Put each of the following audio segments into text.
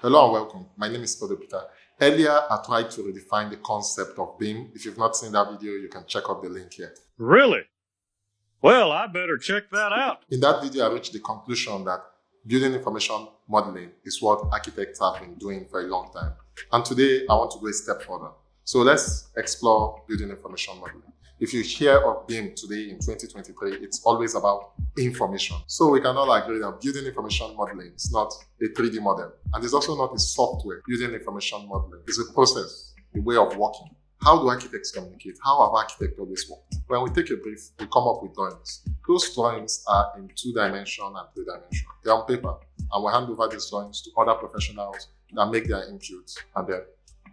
Hello and welcome. My name is Peter. Earlier, I tried to redefine the concept of BIM. If you've not seen that video, you can check out the link here. Really? Well, I better check that out. In that video, I reached the conclusion that building information modeling is what architects have been doing for a long time. And today, I want to go a step further. So let's explore building information modeling. If you hear of BIM today in 2023, it's always about information. So we can all agree that building information modeling is not a 3D model. And it's also not a software. Building information modeling is a process, a way of working. How do architects communicate? How have architects always worked? When we take a brief, we come up with drawings. Those drawings are in 2-dimension and 3-dimension. They're on paper. And we hand over these drawings to other professionals that make their inputs and then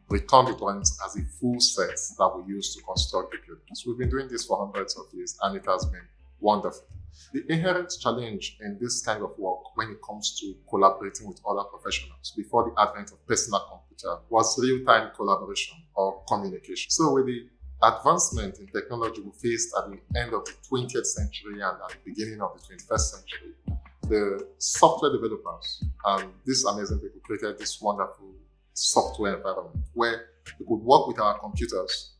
return the drawings as a full set that we use to construct the buildings. We've been doing this for hundreds of years and it has been wonderful. The inherent challenge in this kind of work when it comes to collaborating with other professionals before the advent of personal computer was real-time collaboration or communication. So with the advancement in technology we faced at the end of the 20th century and at the beginning of the 21st century, the software developers and these amazing people created this wonderful software environment where we could work with our computers,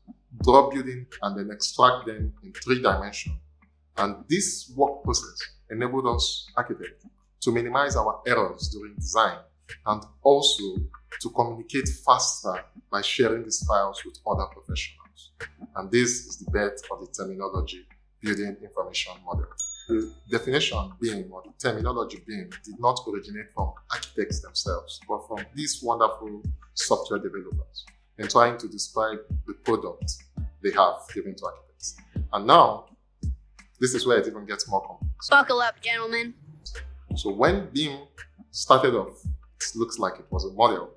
draw building, and then extract them in 3 dimensions. And this work process enabled us, architects, to minimize our errors during design and also to communicate faster by sharing these files with other professionals. And this is the birth of the terminology building information model. The definition BIM or the terminology BIM did not originate from architects themselves, but from these wonderful software developers and trying to describe the product they have given to architects. And now, this is where it even gets more complex. Buckle up, gentlemen. So when BIM started off, it looks like it was a model,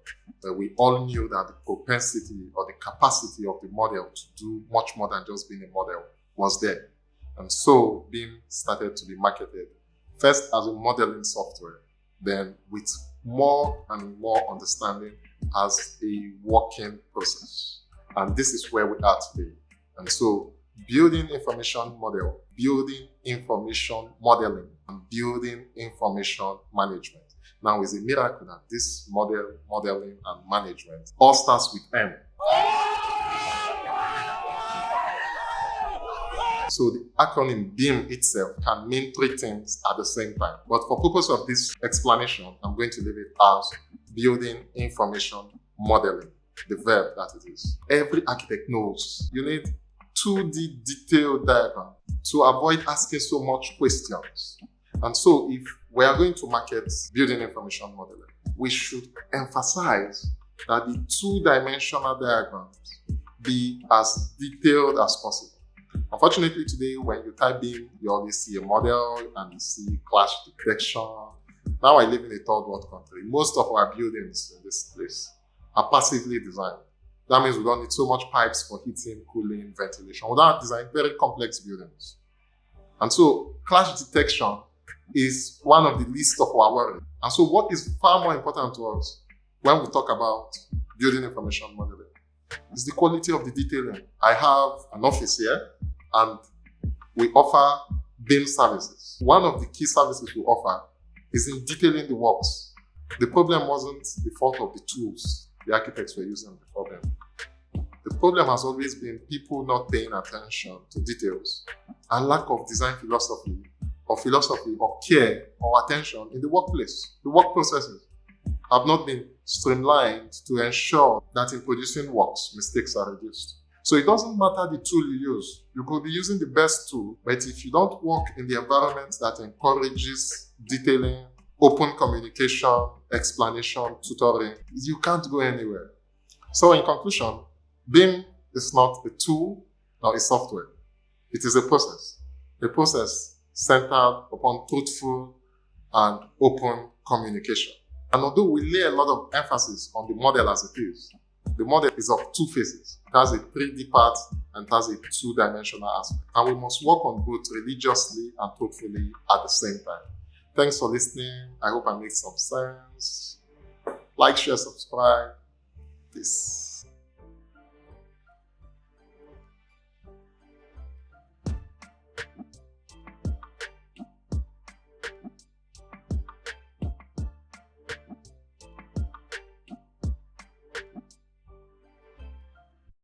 but we all knew that the propensity or the capacity of the model to do much more than just being a model was there. And so BIM started to be marketed first as a modeling software, then with more and more understanding as a working process. And this is where we are today. And so building information model, building information modeling, and building information management. Now it's a miracle that this modeling and management all starts with M. So the acronym BIM itself can mean 3 things at the same time. But for purpose of this explanation, I'm going to leave it as building information modeling, the verb that it is. Every architect knows you need 2D detailed diagram to avoid asking so much questions. And so if we are going to market building information modeling, we should emphasize that the 2-dimensional diagrams be as detailed as possible. Unfortunately, today, when you type BIM, you always see a model and you see clash detection. Now I live in a third world country. Most of our buildings in this place are passively designed. That means we don't need so much pipes for heating, cooling, ventilation. We don't design very complex buildings. And so clash detection is one of the least of our worries. And so what is far more important to us when we talk about building information modeling is the quality of the detailing. I have an office here and we offer BIM services. One of the key services we offer is in detailing the works. The problem wasn't the fault of the tools the architects were using before them. The problem has always been people not paying attention to details and lack of design philosophy or care or attention in the workplace. The work processes have not been streamlined to ensure that in producing works, mistakes are reduced. So it doesn't matter the tool you use. You could be using the best tool, but if you don't work in the environment that encourages detailing, open communication, explanation, tutoring, you can't go anywhere. So in conclusion, BIM is not a tool nor a software. It is a process centered upon truthful and open communication. And although we lay a lot of emphasis on the model as it is, the model is of 2 phases. It has a 3D part and it has a 2-dimensional aspect. And we must work on both religiously and truthfully at the same time. Thanks for listening. I hope I made some sense. Like, share, subscribe. Peace.